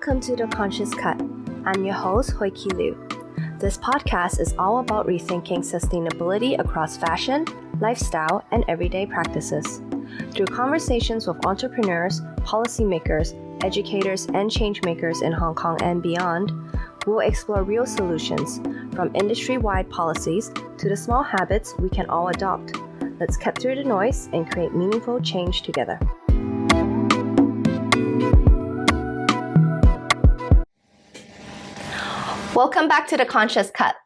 Welcome to The Conscious Cut. I'm your host, Hoi Ki Liu. This podcast is all about rethinking sustainability across fashion, lifestyle, and everyday practices. Through conversations with entrepreneurs, policymakers, educators, and changemakers in Hong Kong and beyond, we'll explore real solutions, from industry-wide policies to the small habits we can all adopt. Let's cut through the noise and create meaningful change together. Welcome back to The Conscious Cut.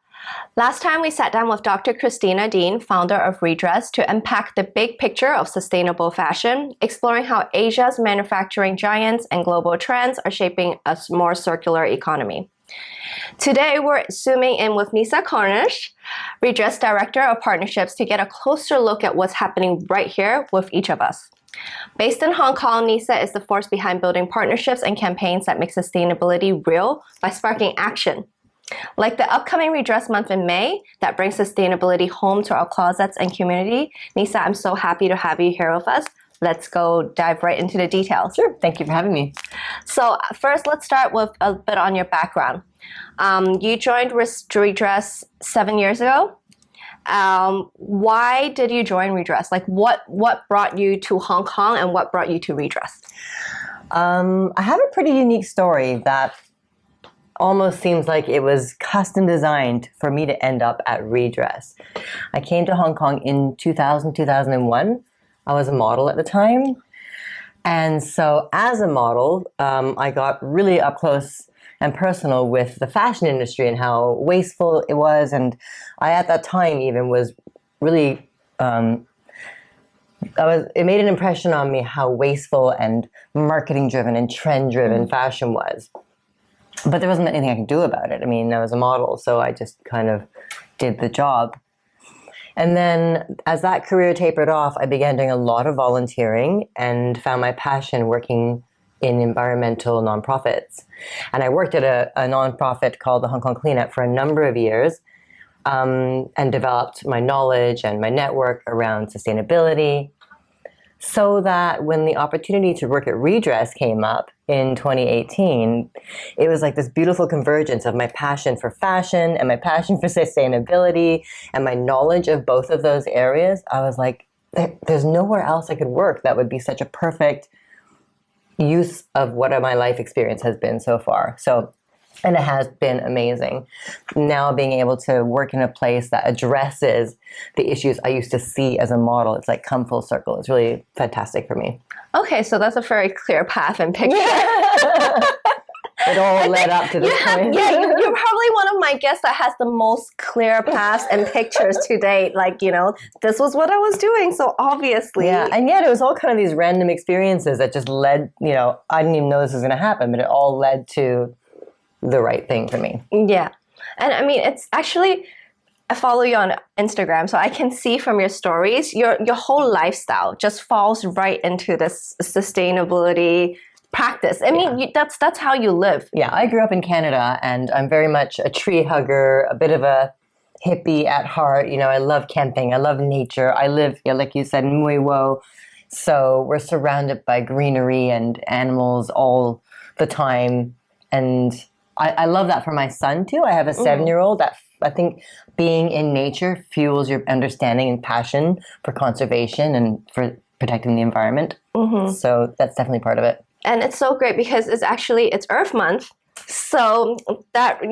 Last time we sat down with Dr. Christina Dean, founder of Redress, to unpack the big picture of sustainable fashion, exploring how Asia's manufacturing giants and global trends are shaping a more circular economy. Today, we're zooming in with Nissa Cornish, Redress Director of Partnerships, to get a closer look at what's happening right here with each of us. Based in Hong Kong, Nissa is the force behind building partnerships and campaigns that make sustainability real by sparking action. Like the upcoming Redress Month in May that brings sustainability home to our closets and community. Nissa, I'm so happy to have you here with us. Let's go dive right into the details. Sure. Thank you for having me. So first, let's start with a bit on your background. You joined Redress 7 years ago. Why did you join Redress? Like what brought you to Hong Kong and what brought you to Redress? I have a pretty unique story that almost seems like it was custom designed for me to end up at Redress. I came to Hong Kong in 2001. I was a model at the time. And so as a model, I got really up close and personal with the fashion industry and how wasteful it was. And I, at that time, even was really, it made an impression on me how wasteful and marketing driven and trend driven fashion was. But there wasn't anything I could do about it. I mean, I was a model, so I just kind of did the job. And then as that career tapered off, I began doing a lot of volunteering and found my passion working in environmental nonprofits. And I worked at a nonprofit called the Hong Kong Cleanup for a number of years, and developed my knowledge and my network around sustainability, so that when the opportunity to work at Redress came up in 2018, it was like this beautiful convergence of my passion for fashion and my passion for sustainability and my knowledge of both of those areas. I was like, there's nowhere else I could work that would be such a perfect use of what my life experience has been so far. And it has been amazing. Now being able to work in a place that addresses the issues I used to see as a model, it's like come full circle. It's really fantastic for me. Okay, so that's a very clear path and picture. It all led up to this point. Yeah, you're probably one of my guests that has the most clear paths and pictures to date. Like, this was what I was doing, so obviously. Yeah, and yet it was all kind of these random experiences that just led, I didn't even know this was going to happen, but it all led to the right thing for me. Yeah. And I mean, it's actually, I follow you on Instagram, so I can see from your stories, your whole lifestyle just falls right into this sustainability practice. I mean, that's how you live. Yeah, I grew up in Canada, and I'm very much a tree hugger, a bit of a hippie at heart. I love camping. I love nature. I live, like you said, in Mui Wo. So we're surrounded by greenery and animals all the time. And I love that for my son too. I have a 7-year-old that I think being in nature fuels your understanding and passion for conservation and for protecting the environment. So that's definitely part of it. And it's so great because it's Earth Month. So that,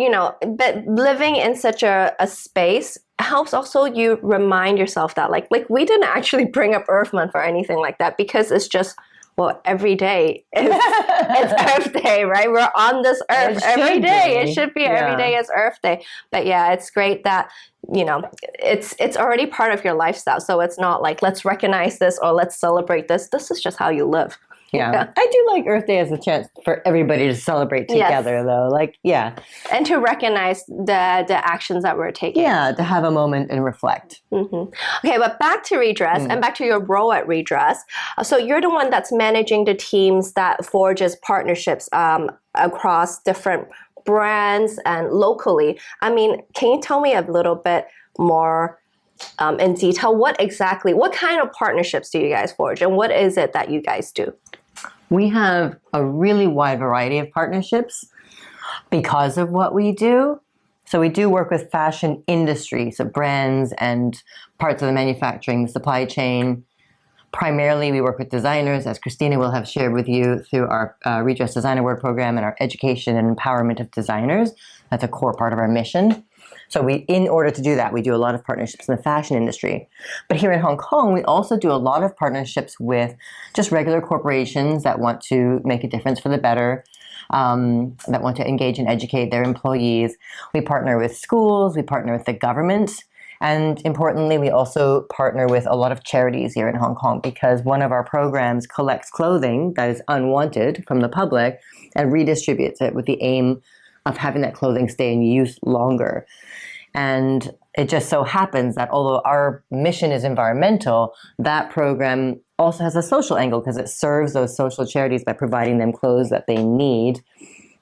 but living in such a space helps also you remind yourself that like we didn't actually bring up Earth Month or anything like that because it's just, well, every day it's Earth Day, right? We're on this earth every day. It should be every day is Earth Day. But yeah, it's great that, it's already part of your lifestyle. So it's not like, let's recognize this or let's celebrate this. This is just how you live. Yeah. I do like Earth Day as a chance for everybody to celebrate together, though. And to recognize the actions that we're taking. Yeah, to have a moment and reflect. Okay, but back to Redress and back to your role at Redress. So you're the one that's managing the teams that forges partnerships across different brands and locally. I mean, can you tell me a little bit more in detail, what kind of partnerships do you guys forge and what is it that you guys do? We have a really wide variety of partnerships because of what we do. So we do work with fashion industry, so brands and parts of the manufacturing, the supply chain. Primarily, we work with designers, as Christina will have shared with you through our Redress Design Award program and our education and empowerment of designers. That's a core part of our mission. So in order to do that, we do a lot of partnerships in the fashion industry. But here in Hong Kong, we also do a lot of partnerships with just regular corporations that want to make a difference for the better, that want to engage and educate their employees. We partner with schools, we partner with the government, and importantly, we also partner with a lot of charities here in Hong Kong because one of our programs collects clothing that is unwanted from the public and redistributes it with the aim of having that clothing stay in use longer. And it just so happens that although our mission is environmental, that program also has a social angle because it serves those social charities by providing them clothes that they need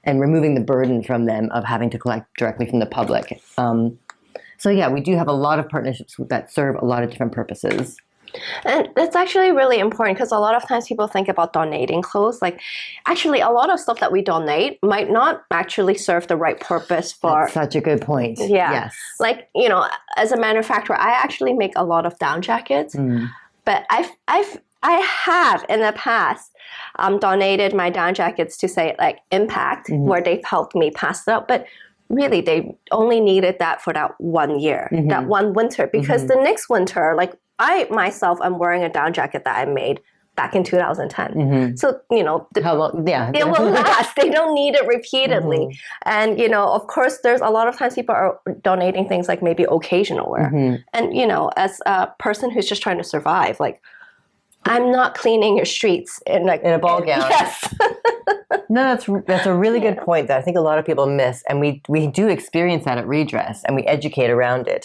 and removing the burden from them of having to collect directly from the public. So yeah, we do have a lot of partnerships that serve a lot of different purposes. And that's actually really important because a lot of times people think about donating clothes. Like, actually, a lot of stuff that we donate might not actually serve the right purpose for. That's such a good point. Yeah. Yes. Like, as a manufacturer, I actually make a lot of down jackets, but I have in the past donated my down jackets to say like Impact, where they've helped me pass it out, but really they only needed that for that 1 year, that one winter, because the next winter, like I myself am wearing a down jacket that I made back in 2010. So, How long? Yeah. it will last. They don't need it repeatedly. And, of course, there's a lot of times people are donating things like maybe occasional wear. And, as a person who's just trying to survive, like, I'm not cleaning your streets in a ball gown. Yes. No, that's a really good point that I think a lot of people miss. And we do experience that at Redress and we educate around it.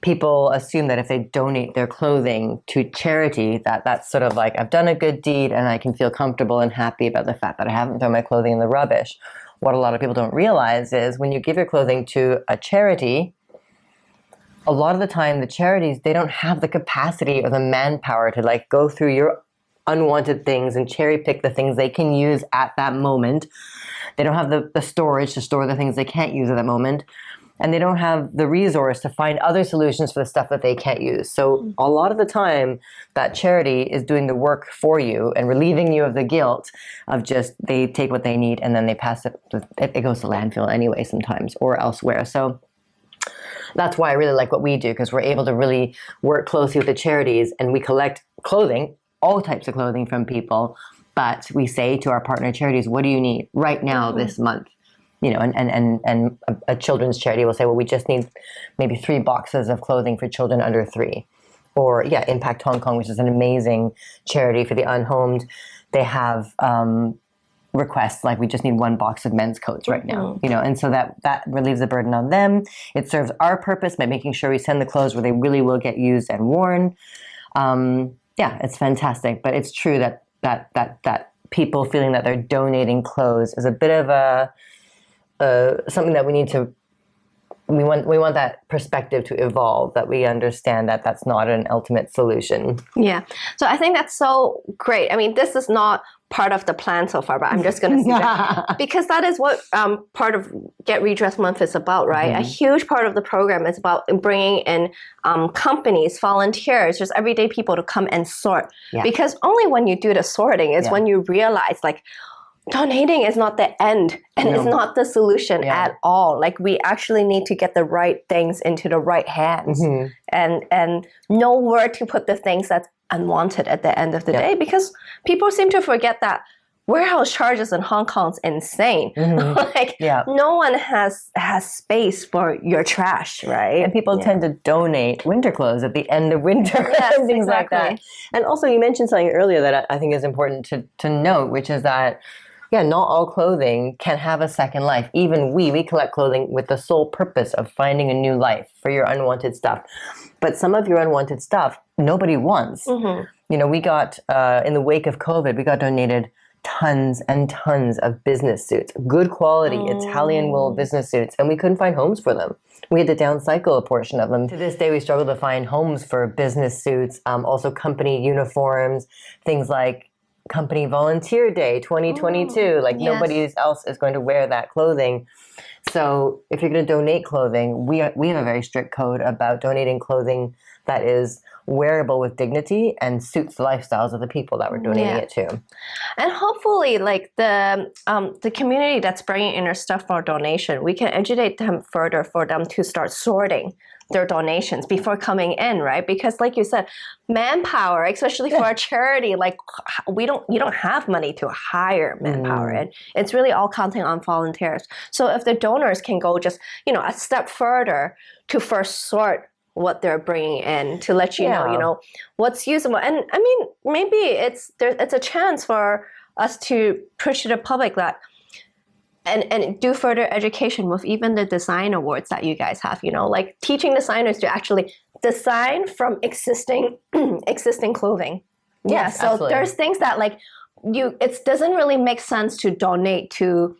People assume that if they donate their clothing to charity, that's sort of like, I've done a good deed and I can feel comfortable and happy about the fact that I haven't thrown my clothing in the rubbish. What a lot of people don't realize is when you give your clothing to a charity, a lot of the time the charities, they don't have the capacity or the manpower to like go through your unwanted things and cherry pick the things they can use at that moment. They don't have the storage to store the things they can't use at that moment. And they don't have the resource to find other solutions for the stuff that they can't use. So a lot of the time, that charity is doing the work for you and relieving you of the guilt of just they take what they need and then they pass it. It goes to landfill anyway sometimes or elsewhere. So that's why I really like what we do because we're able to really work closely with the charities and we collect clothing, all types of clothing from people. But we say to our partner charities, what do you need right now this month? And a children's charity will say, well, we just need maybe 3 boxes of clothing for children under 3. Or, Impact Hong Kong, which is an amazing charity for the unhomed. They have requests like, we just need 1 box of men's coats right now. And so that relieves the burden on them. It serves our purpose by making sure we send the clothes where they really will get used and worn. It's fantastic. But it's true that people feeling that they're donating clothes is a bit of something that we want that perspective to evolve, that we understand that that's not an ultimate solution. Yeah. So I think that's so great. I mean, this is not part of the plan so far, but I'm just going to say that because that is what part of Get Redress Month is about, right? A huge part of the program is about bringing in companies, volunteers, just everyday people to come and sort. Because only when you do the sorting is when you realize, like, donating is not the end and it's not the solution at all. Like we actually need to get the right things into the right hands and know where to put the things that's unwanted at the end of the day, because people seem to forget that warehouse charges in Hong Kong is insane. No one has space for your trash, right? And people tend to donate winter clothes at the end of winter and things like that. And also you mentioned something earlier that I think is important to note, which is that not all clothing can have a second life. Even we collect clothing with the sole purpose of finding a new life for your unwanted stuff. But some of your unwanted stuff, nobody wants. We got, in the wake of COVID, we got donated tons and tons of business suits, good quality Italian wool business suits, and we couldn't find homes for them. We had to downcycle a portion of them. To this day, we struggle to find homes for business suits, also company uniforms, things like company volunteer day 2022. Like yes. nobody else is going to wear that clothing. So if you're going to donate clothing, we have a very strict code about donating clothing that is wearable with dignity and suits the lifestyles of the people that we're donating it to. And hopefully, like the community that's bringing in their stuff for donation, we can educate them further for them to start sorting their donations before coming in, right? Because like you said, manpower, especially for a charity, like you don't have money to hire manpower, and it's really all counting on volunteers. So if the donors can go just, a step further to first sort what they're bringing in to let you know, what's usable. And I mean, maybe it's a chance for us to push to the public that and do further education with even the design awards that you guys have, like teaching designers to actually design from existing clothing. Yes, so absolutely. There's things that like it doesn't really make sense to donate to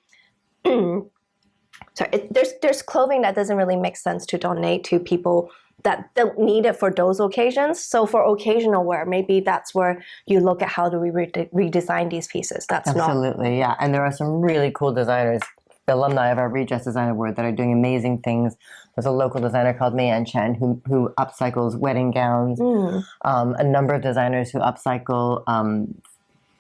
there's clothing that doesn't really make sense to donate to people that don't need it for those occasions. So for occasional wear, maybe that's where you look at how do we redesign these pieces. Absolutely, yeah. And there are some really cool designers, the alumni of our Redress Design Award, that are doing amazing things. There's a local designer called Mayan Chen who upcycles wedding gowns. A number of designers who upcycle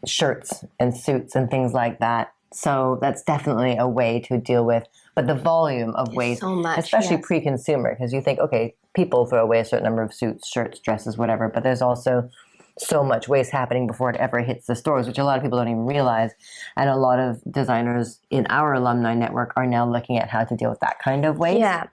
shirts and suits and things like that. So that's definitely a way to deal with, but the volume of waste, so much, especially pre-consumer, because you think, okay, people throw away a certain number of suits, shirts, dresses, whatever, but there's also so much waste happening before it ever hits the stores, which a lot of people don't even realize. And a lot of designers in our alumni network are now looking at how to deal with that kind of waste. Yeah.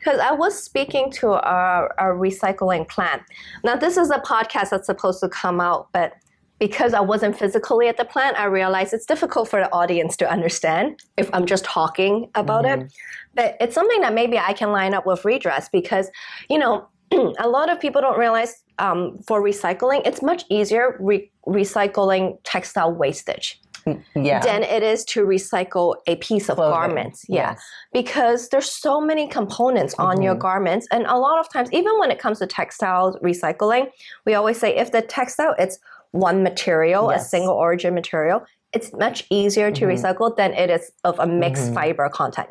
Because I was speaking to our recycling plant. Now, this is a podcast that's supposed to come out, but because I wasn't physically at the plant, I realized it's difficult for the audience to understand if I'm just talking about it. But it's something that maybe I can line up with Redress because, a lot of people don't realize for recycling, it's much easier recycling textile wastage than it is to recycle a piece of garments. Yes. Because there's so many components on your garments. And a lot of times, even when it comes to textile recycling, we always say if the textile, it's one material, a single origin material, it's much easier to recycle than it is of a mixed fiber content,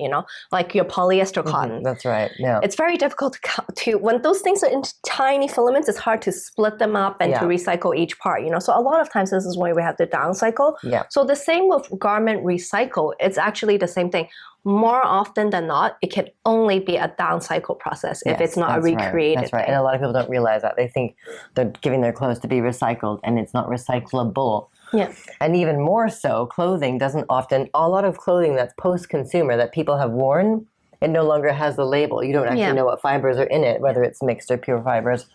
like your polyester cotton. That's right. Yeah. It's very difficult to when those things are in tiny filaments, it's hard to split them up and to recycle each part, So a lot of times this is why we have to downcycle. Yeah. So the same with garment recycle, it's actually the same thing. More often than not, it can only be a downcycle process if it's not a recreated That's right. thing. And a lot of people don't realize that. They think they're giving their clothes to be recycled and it's not recyclable. Yeah. And even more so, clothing doesn't often, a lot of clothing that's post-consumer that people have worn, it no longer has the label. You don't actually know what fibers are in it, whether it's mixed or pure fibers.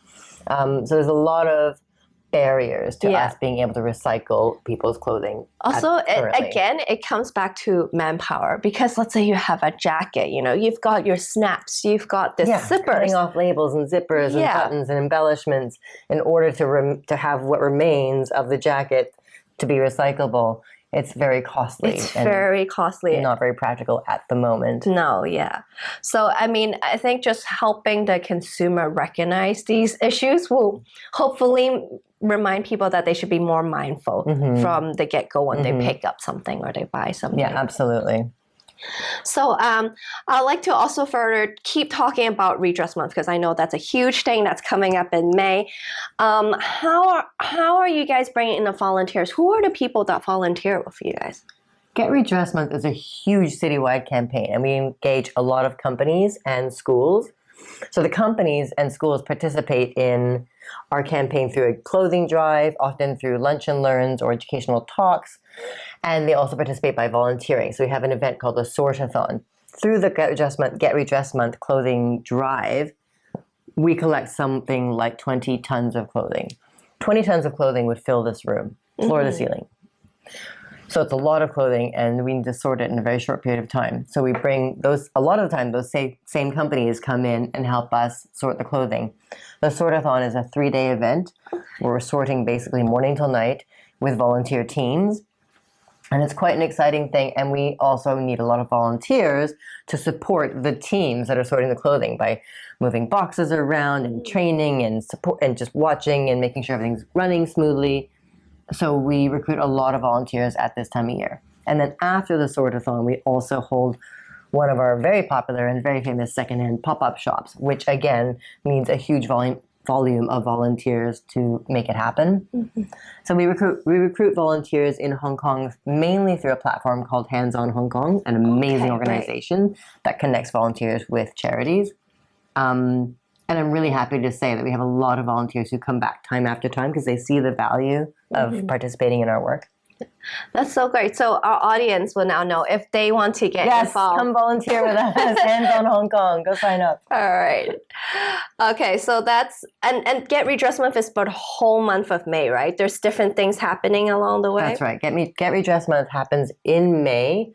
So there's a lot of barriers to us being able to recycle people's clothing. Also, it comes back to manpower because let's say you have a jacket, you've got your snaps, you've got the zippers. Cutting off labels and zippers and buttons and embellishments in order to have what remains of the jacket to be recyclable. It's very costly. It's very costly. Not very practical at the moment. No, yeah. So, I think just helping the consumer recognize these issues will hopefully remind people that they should be more mindful from the get-go when they pick up something or they buy something. Yeah, absolutely. So I'd like to also further keep talking about Redress Month because I know that's a huge thing that's coming up in May. How are you guys bringing in the volunteers? Who are the people that volunteer with you guys? Get Redress Month is a huge citywide campaign, and we engage a lot of companies and schools. So the companies and schools participate in our campaign through a clothing drive, often through lunch and learns or educational talks, and they also participate by volunteering. So we have an event called the Sortathon. Through the Get Redress Month clothing drive, we collect something like 20 tons of clothing. 20 tons of clothing would fill this room, floor to ceiling. So it's a lot of clothing, and we need to sort it in a very short period of time. So we bring those, a lot of the time, those same companies come in and help us sort the clothing. The Sortathon is a 3-day event where we're sorting basically morning till night with volunteer teams. And it's quite an exciting thing. And we also need a lot of volunteers to support the teams that are sorting the clothing by moving boxes around and training and support and just watching and making sure everything's running smoothly. So we recruit a lot of volunteers at this time of year. And then after the sortathon, we also hold one of our very popular and very famous secondhand pop-up shops, which again means a huge volume of volunteers to make it happen. Mm-hmm. So we recruit volunteers in Hong Kong mainly through a platform called Hands On Hong Kong, an amazing organization that connects volunteers with charities. And I'm really happy to say that we have a lot of volunteers who come back time after time because they see the value of participating in our work. That's so great. So our audience will now know if they want to get involved. Come volunteer with us. Hands On Hong Kong. Go sign up. All right. Okay, so that's, and Get Redress Month is for the whole month of May, right? There's different things happening along the way. That's right. Get Redress Month happens in May.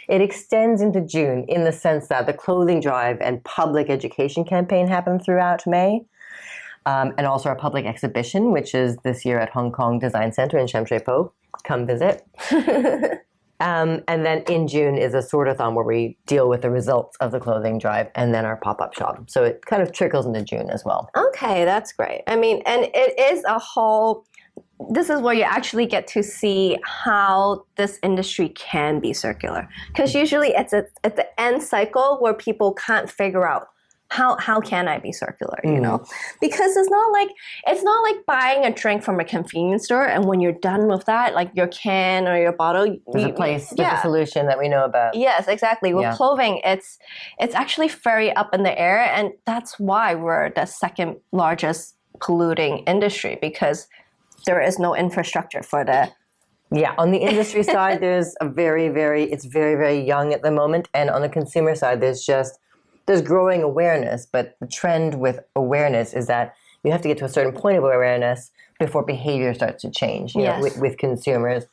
It extends into June in the sense that the clothing drive and public education campaign happen throughout May. And also our public exhibition, which is this year at Hong Kong Design Center in Sham Shui Po. Come visit. And then in June is a sortathon where we deal with the results of the clothing drive and then our pop-up shop. So it kind of trickles into June as well. Okay, that's great. I mean, and it is a whole... This is where you actually get to see how this industry can be circular. Because usually it's at the end cycle where people can't figure out how can I be circular, you know? Because it's not like buying a drink from a convenience store and when you're done with that, like your can or your bottle, there's a solution that we know about. Yes, exactly. With clothing, it's actually very up in the air, and that's why we're the second largest polluting industry, because there is no infrastructure for the... Yeah, on the industry side, it's very, very young at the moment. And on the consumer side, there's growing awareness. But the trend with awareness is that you have to get to a certain point of awareness before behavior starts to change with consumers.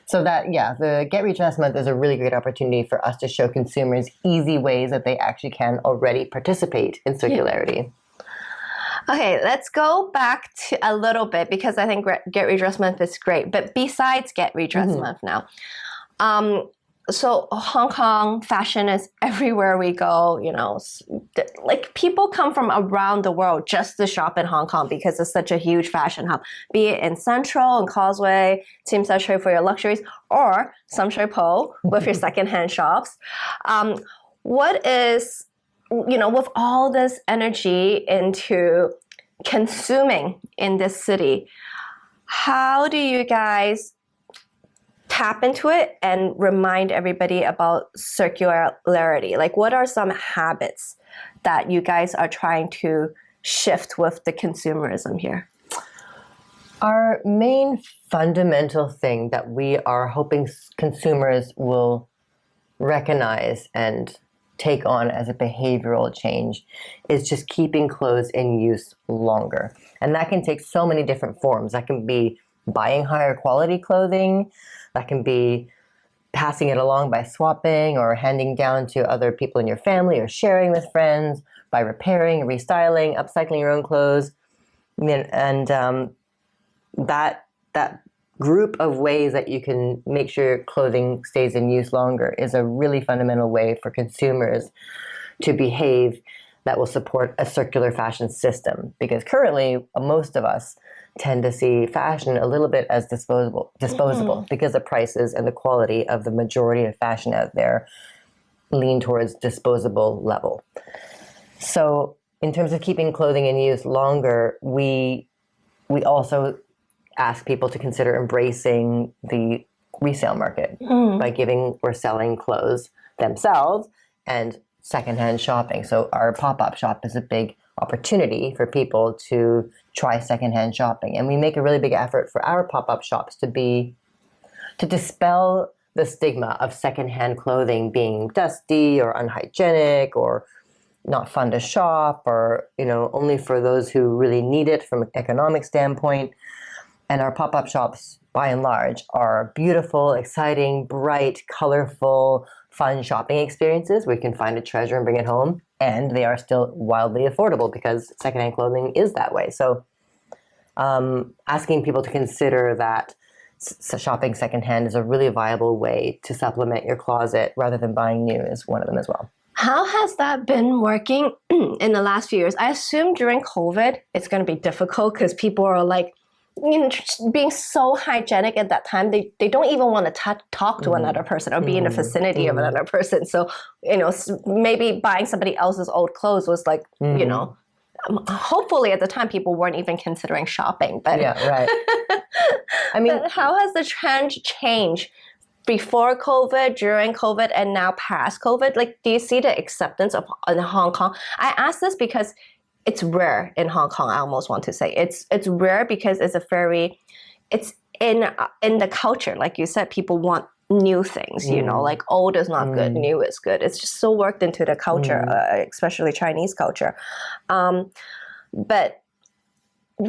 So the Get Redress Month is a really great opportunity for us to show consumers easy ways that they actually can already participate in circularity. Yeah. Okay, let's go back to a little bit because I think Get Redress Month is great. But besides Get Redress Month now, so Hong Kong fashion is everywhere we go. You know, like people come from around the world just to shop in Hong Kong because it's such a huge fashion hub. Be it in Central and Causeway, Tsim Sha Tsui for your luxuries, or Sham Shui Po with your secondhand shops. What is... You know, with all this energy into consuming in this city, how do you guys tap into it and remind everybody about circularity? Like, what are some habits that you guys are trying to shift with the consumerism here? Our main fundamental thing that we are hoping consumers will recognize and take on as a behavioral change is just keeping clothes in use longer. And that can take so many different forms. That can be buying higher quality clothing. That can be passing it along by swapping or handing down to other people in your family or sharing with friends, by repairing, restyling, upcycling your own clothes. And that group of ways that you can make sure clothing stays in use longer is a really fundamental way for consumers to behave that will support a circular fashion system. Because currently, most of us tend to see fashion a little bit as disposable because the prices and the quality of the majority of fashion out there lean towards disposable level. So in terms of keeping clothing in use longer, we also ask people to consider embracing the resale market by giving or selling clothes themselves and secondhand shopping. So our pop-up shop is a big opportunity for people to try secondhand shopping. And we make a really big effort for our pop-up shops to dispel the stigma of secondhand clothing being dusty or unhygienic or not fun to shop or, only for those who really need it from an economic standpoint. And our pop-up shops, by and large, are beautiful, exciting, bright, colorful, fun shopping experiences where you can find a treasure and bring it home. And they are still wildly affordable because secondhand clothing is that way. So asking people to consider that shopping secondhand is a really viable way to supplement your closet rather than buying new is one of them as well. How has that been working in the last few years? I assume during COVID, it's going to be difficult because people are like, being so hygienic at that time, they don't even want to talk to another person or be in the vicinity of another person. So, maybe buying somebody else's old clothes was like, hopefully at the time people weren't even considering shopping. But yeah, right. I mean, but how has the trend changed before COVID, during COVID, and now past COVID? Like, do you see the acceptance in Hong Kong? I ask this because it's rare in Hong Kong. I almost want to say it's rare because it's in the culture. Like you said, people want new things. Like old is not good, new is good. It's just so worked into the culture, especially Chinese culture. But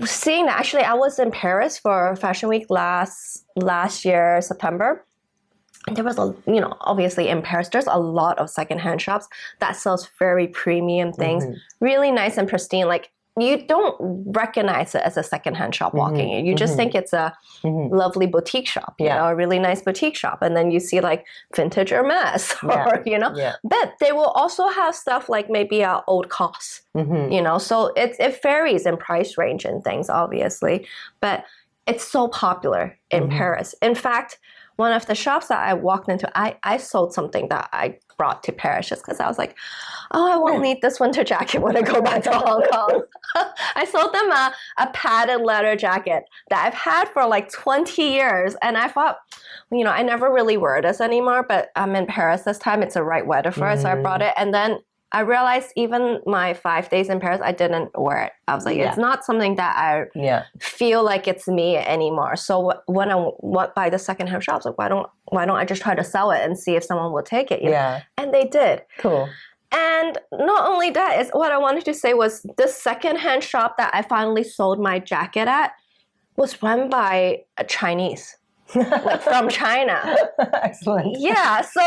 seeing that, actually, I was in Paris for Fashion Week last year, September. And there was obviously in Paris, there's a lot of secondhand shops that sells very premium things, really nice and pristine. Like, you don't recognize it as a secondhand shop walking in. You just think it's a lovely boutique shop, a really nice boutique shop. And then you see like vintage Hermes or, But they will also have stuff like maybe old COS, So it varies in price range and things, obviously. But it's so popular in Paris. In fact, one of the shops that I walked into, I sold something that I brought to Paris just because I was like, I won't need this winter jacket when I go back to Hong Kong. I sold them a padded leather jacket that I've had for like 20 years. And I thought, I never really wear this anymore, but I'm in Paris this time. It's the right weather for it. So I brought it. And then I realized even my 5 days in Paris, I didn't wear it. I was like, it's not something that I feel like it's me anymore. So when I went by the secondhand shops, like, why don't I just try to sell it and see if someone will take it? And they did. Cool. And not only that, is what I wanted to say was the secondhand shop that I finally sold my jacket at was run by a Chinese. Like from China. Excellent. Yeah. So,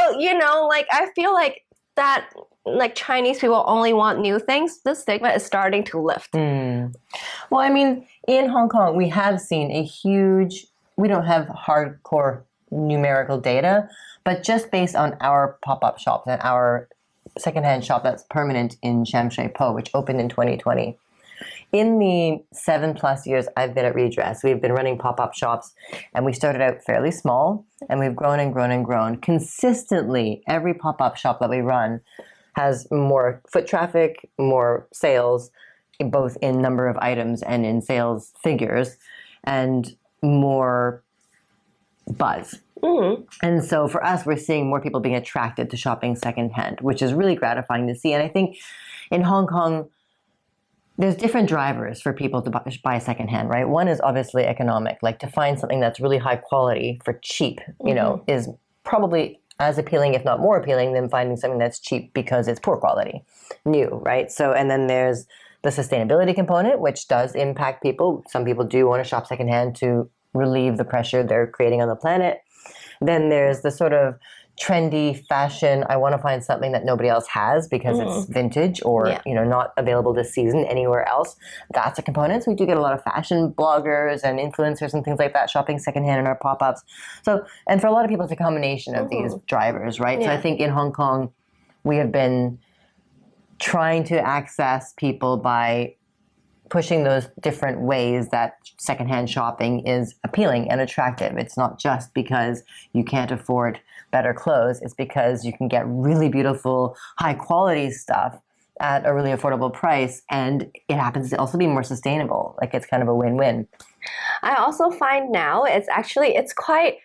like, I feel like that, like, Chinese people only want new things. The stigma is starting to lift. Well, I mean, in Hong Kong, we have seen we don't have hardcore numerical data, but just based on our pop-up shops and our secondhand shop that's permanent in Sham Shui Po, which opened in 2020. In the 7+ years I've been at Redress, we've been running pop-up shops, and we started out fairly small, and we've grown and grown and grown. Consistently, every pop-up shop that we run has more foot traffic, more sales, both in number of items and in sales figures, and more buzz. And so for us, we're seeing more people being attracted to shopping secondhand, which is really gratifying to see. And I think in Hong Kong, there's different drivers for people to buy secondhand, right? One is obviously economic, like to find something that's really high quality for cheap, is probably as appealing, if not more appealing, than finding something that's cheap because it's poor quality, new, right? So, and then there's the sustainability component, which does impact people. Some people do want to shop secondhand to relieve the pressure they're creating on the planet. Then there's the sort of trendy fashion. I want to find something that nobody else has because it's vintage or not available this season anywhere else. That's a component. So we do get a lot of fashion bloggers and influencers and things like that shopping secondhand in our pop-ups. So, and for a lot of people, it's a combination of these drivers, right? So I think in Hong Kong, we have been trying to access people by pushing those different ways that secondhand shopping is appealing and attractive. It's not just because you can't afford better clothes. It's because you can get really beautiful, high quality stuff at a really affordable price. And it happens to also be more sustainable. Like, it's kind of a win-win. I also find now it's quite,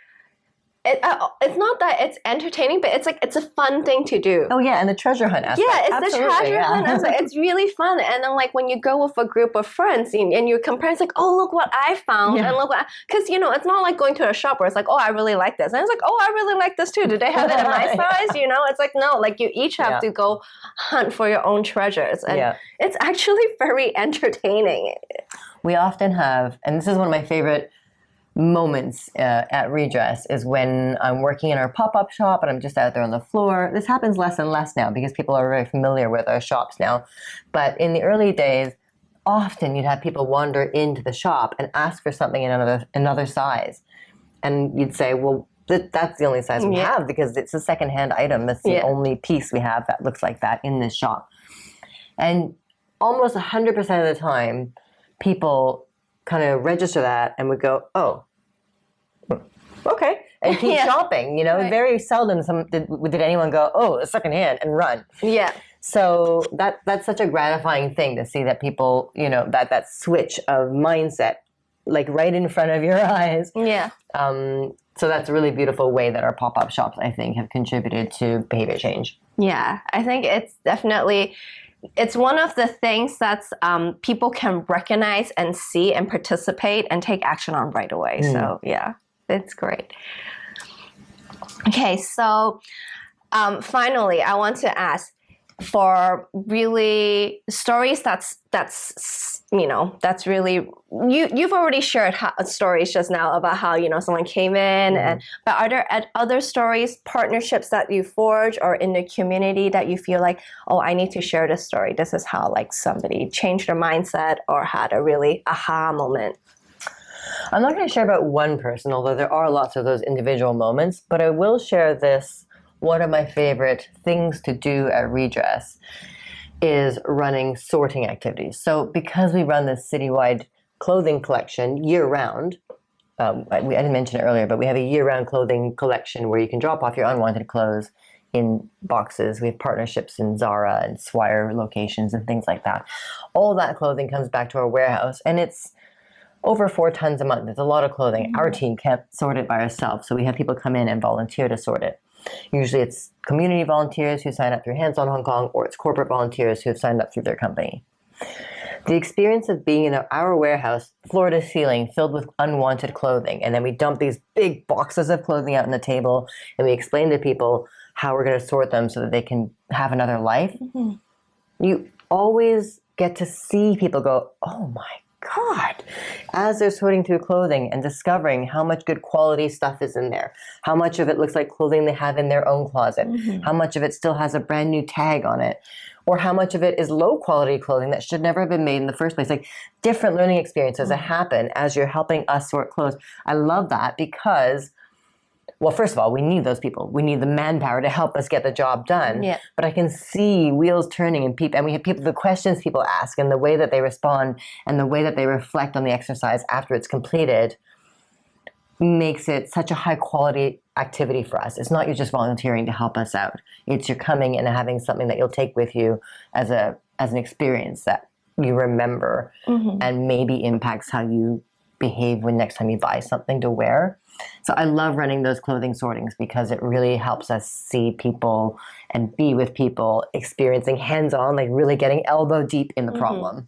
it's not that it's entertaining, but it's a fun thing to do. Oh yeah, and the treasure hunt aspect. Yeah, it's Absolutely, the treasure hunt aspect. It's really fun. And then like when you go with a group of friends and you compare, it's like, oh, look what I found. And look what, because it's not like going to a shop where it's like, oh, I really like this. And it's like, oh, I really like this too. Do they have it in my size? It's like, no, like you each have to go hunt for your own treasures. And it's actually very entertaining. We often have, and this is one of my favorite moments at Redress, is when I'm working in our pop-up shop and I'm just out there on the floor. This happens less and less now because people are very familiar with our shops now. But in the early days, often you'd have people wander into the shop and ask for something in another size. And you'd say, well, that's the only size we have because it's a secondhand item. That's the only piece we have that looks like that in this shop. And almost 100% of the time, people kind of register that and would go, oh, okay, and keep shopping. Very seldom did anyone go, oh, secondhand, and run. Yeah. So that's such a gratifying thing to see that people, that switch of mindset, like right in front of your eyes. Yeah. So that's a really beautiful way that our pop-up shops, I think, have contributed to behavior change. Yeah, I think it's one of the things that's people can recognize and see and participate and take action on right away. So yeah, it's great. Okay, so finally, I want to ask, for really stories that's really, you've already shared stories just now about how someone came in, but are there other stories, partnerships that you forge, or in the community that you feel like, oh, I need to share this story, this is how somebody changed their mindset or had a really aha moment? I'm not going to share about one person, although there are lots of those individual moments, but I will share this. One of my favorite things to do at Redress is running sorting activities. So because we run this citywide clothing collection year-round, I didn't mention it earlier, but we have a year-round clothing collection where you can drop off your unwanted clothes in boxes. We have partnerships in Zara and Swire locations and things like that. All that clothing comes back to our warehouse, and it's over 4 tons a month. It's a lot of clothing. Our team can't sort it by ourselves, so we have people come in and volunteer to sort it. Usually it's community volunteers who sign up through Hands on Hong Kong, or it's corporate volunteers who have signed up through their company. The experience of being in our warehouse, floor to ceiling, filled with unwanted clothing, and then we dump these big boxes of clothing out on the table, and we explain to people how we're going to sort them so that they can have another life. You always get to see people go, oh my God, as they're sorting through clothing and discovering how much good quality stuff is in there, how much of it looks like clothing they have in their own closet, how much of it still has a brand new tag on it, or how much of it is low quality clothing that should never have been made in the first place. Like different learning experiences that happen as you're helping us sort clothes. I love that because, well, first of all, we need those people. We need the manpower to help us get the job done. Yeah. But I can see wheels turning and we have people, the questions people ask and the way that they respond and the way that they reflect on the exercise after it's completed makes it such a high quality activity for us. It's not you just volunteering to help us out. It's you're coming and having something that you'll take with you as an experience that you remember and maybe impacts how you behave when next time you buy something to wear. So I love running those clothing sortings because it really helps us see people and be with people, experiencing hands-on, like really getting elbow deep in the problem.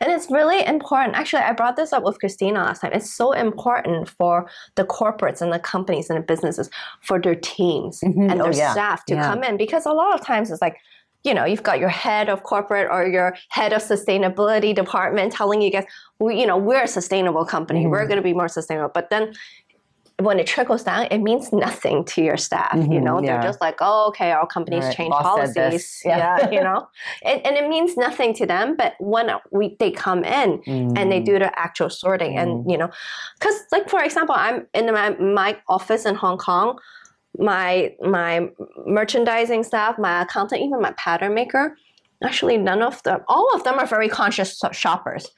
And it's really important. Actually, I brought this up with Christina last time. It's so important for the corporates and the companies and the businesses, for their teams and their staff to come in, because a lot of times it's like, you've got your head of corporate or your head of sustainability department telling you guys, we're a sustainable company. We're going to be more sustainable. But then when it trickles down, it means nothing to your staff. They're just like, oh, okay, our company's changed policies. And it means nothing to them. But when they come in and they do the actual sorting, and because like for example, I'm in my office in Hong Kong. My merchandising staff, my accountant, even my pattern maker, actually all of them are very conscious shoppers,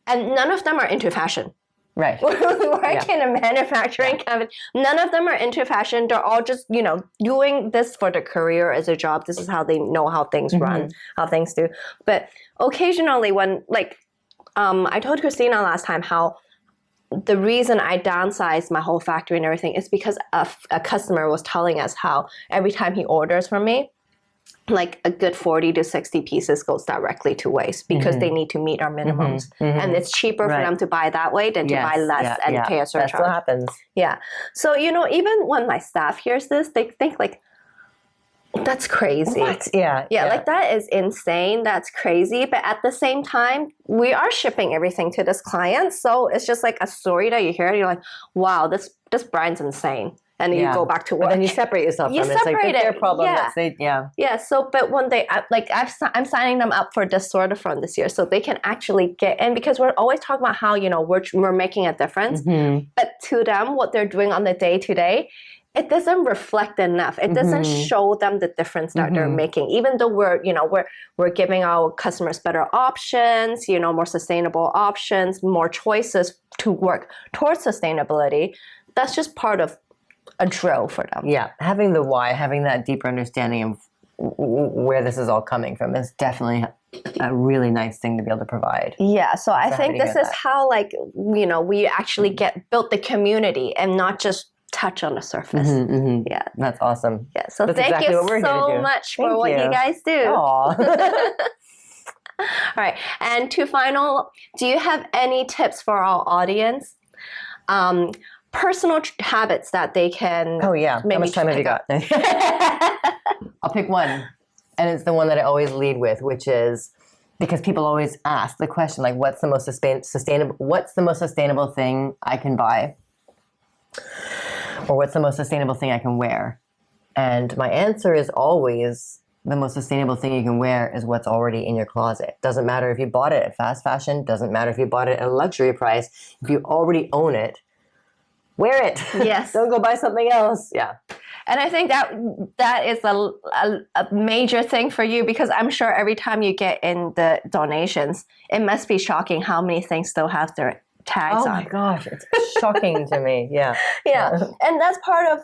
and none of them are into fashion. Right. Work in a manufacturing company. None of them are into fashion. They're all just, doing this for their career as a job. This is how they know how things run, how things do. But occasionally when, I told Christina last time how the reason I downsized my whole factory and everything is because a customer was telling us how every time he orders from me, like a good 40 to 60 pieces goes directly to waste because they need to meet our minimums. And it's cheaper for them to buy that way than to buy less and pay a surcharge. That's what happens. Yeah. So, even when my staff hears this, they think like, that's crazy. What? Yeah. Like that is insane. That's crazy. But at the same time, we are shipping everything to this client. So it's just like a story that you hear and you're like, wow, this Brian's insane. And then you go back to work. But then you separate yourself from it. It's like, that's their problem. Yeah. So, but when I'm signing them up for this sort of from this year, so they can actually get in, because we're always talking about how, we're making a difference. But to them, what they're doing on the day to day it doesn't reflect enough. It doesn't show them the difference that they're making. Even though we're giving our customers better options, more sustainable options, more choices to work towards sustainability, that's just part of a drill for them. Yeah, having the why, having that deeper understanding of where this is all coming from is definitely a really nice thing to be able to provide. Yeah, so I think this is how we actually built the community and not just touch on the surface. Yeah, that's awesome. Yeah, so that's thank exactly you what we're so much for what you guys do. Aww. All right, and do you have any tips for our audience? Personal habits that they can. Oh yeah, how much time have you got? I'll pick one, and it's the one that I always lead with, which is because people always ask the question like, "What's the most sustainable? What's the most sustainable thing I can buy?" Or what's the most sustainable thing I can wear? And my answer is always the most sustainable thing you can wear is what's already in your closet. Doesn't matter if you bought it at fast fashion, doesn't matter if you bought it at a luxury price. If you already own it, wear it. Yes. Don't go buy something else. Yeah. And I think that is a major thing for you, because I'm sure every time you get in the donations, it must be shocking how many things still have their tags on. Oh my gosh, it's shocking to me. Yeah. Yeah. And that's part of,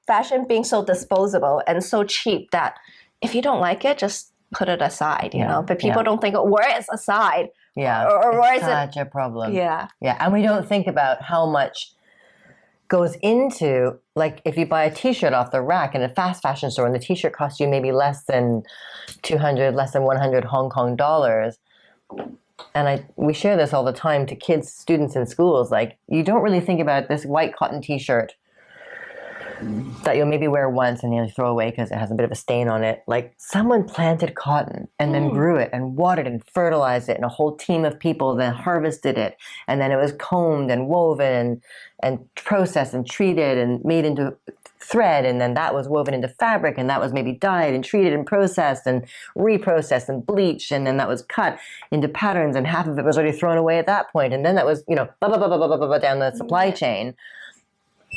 fashion being so disposable and so cheap that if you don't like it, just put it aside, But people don't think, where is aside? Yeah. Or where is it? Such a problem. Yeah. Yeah. And we don't think about how much goes into, like, if you buy a t-shirt off the rack in a fast fashion store and the t-shirt costs you maybe less than 200, less than 100 Hong Kong dollars. And we share this all the time to kids, students in schools. Like, you don't really think about this white cotton t-shirt that you'll maybe wear once and you'll throw away because it has a bit of a stain on it. Like, someone planted cotton and then grew it and watered and fertilized it, and a whole team of people then harvested it, and then it was combed and woven and processed and treated and made into thread, and then that was woven into fabric, and that was maybe dyed and treated and processed and reprocessed and bleached, and then that was cut into patterns, and half of it was already thrown away at that point, and then that was blah blah blah blah blah blah blah down the supply chain.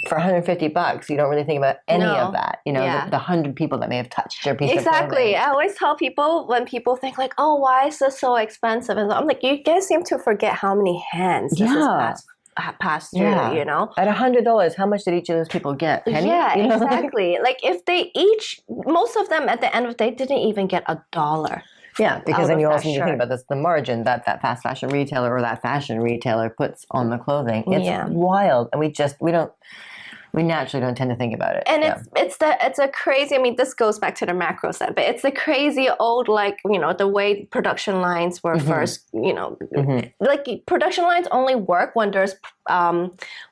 For $150, you don't really think about any of that. The 100 people that may have touched your piece of clothing. Exactly. I always tell people, when people think like, oh, why is this so expensive? And I'm like, you guys seem to forget how many hands this has passed through, At $100, how much did each of those people get? Penny? Yeah, exactly. Like, if they most of them at the end of the day didn't even get $1. Yeah, because then you also need to think about this, the margin that fast fashion retailer or that fashion retailer puts on the clothing. It's wild. And we naturally don't tend to think about it. And it's a crazy, this goes back to the macro set, but it's the crazy old, the way production lines were first, like, production lines only work when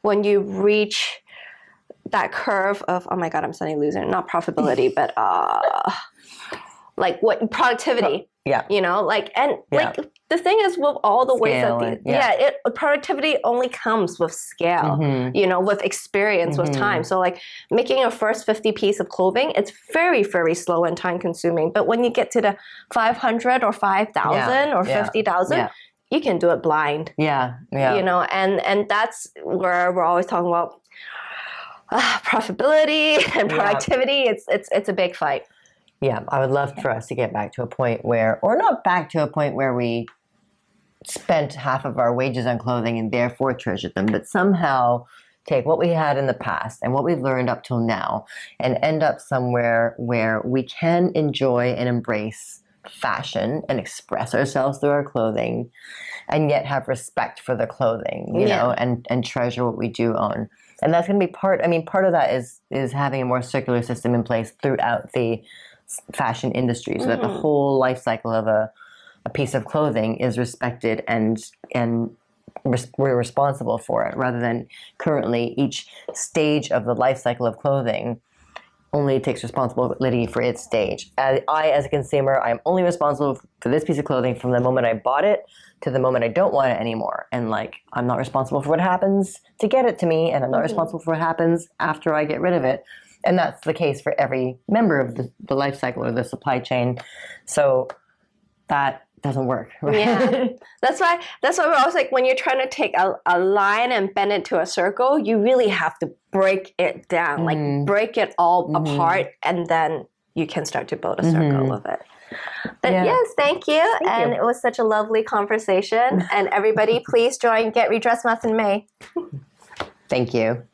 when you reach that curve of, oh my God, I'm suddenly losing, not profitability, but like what productivity. Yeah. The thing is, with all the ways that productivity only comes with scale, with experience, with time. So like making a first 50 piece of clothing, it's very, very slow and time consuming. But when you get to the 500 or 5,000 or 50,000, you can do it blind. Yeah. And that's where we're always talking about profitability and productivity. It's a big fight. Yeah, I would love for us to get back to a point where, or not back to a point where we spent half of our wages on clothing and therefore treasured them, but somehow take what we had in the past and what we've learned up till now and end up somewhere where we can enjoy and embrace fashion and express ourselves through our clothing and yet have respect for the clothing, you know, and treasure what we do own. And that's going to be part of that is having a more circular system in place throughout the fashion industry, so that the whole life cycle of a piece of clothing is respected and we're responsible for it, rather than currently each stage of the life cycle of clothing only takes responsibility for its stage. I, as a consumer, I'm only responsible for this piece of clothing from the moment I bought it to the moment I don't want it anymore. And I'm not responsible for what happens to get it to me, and I'm not responsible for what happens after I get rid of it. And that's the case for every member of the life cycle or the supply chain. So that doesn't work. Right? Yeah, that's why we're always like, when you're trying to take a line and bend it to a circle, you really have to break it down, like break it all apart, and then you can start to build a circle with it. But yes, thank you. And it was such a lovely conversation. And everybody, please join Get Redress Month in May. Thank you.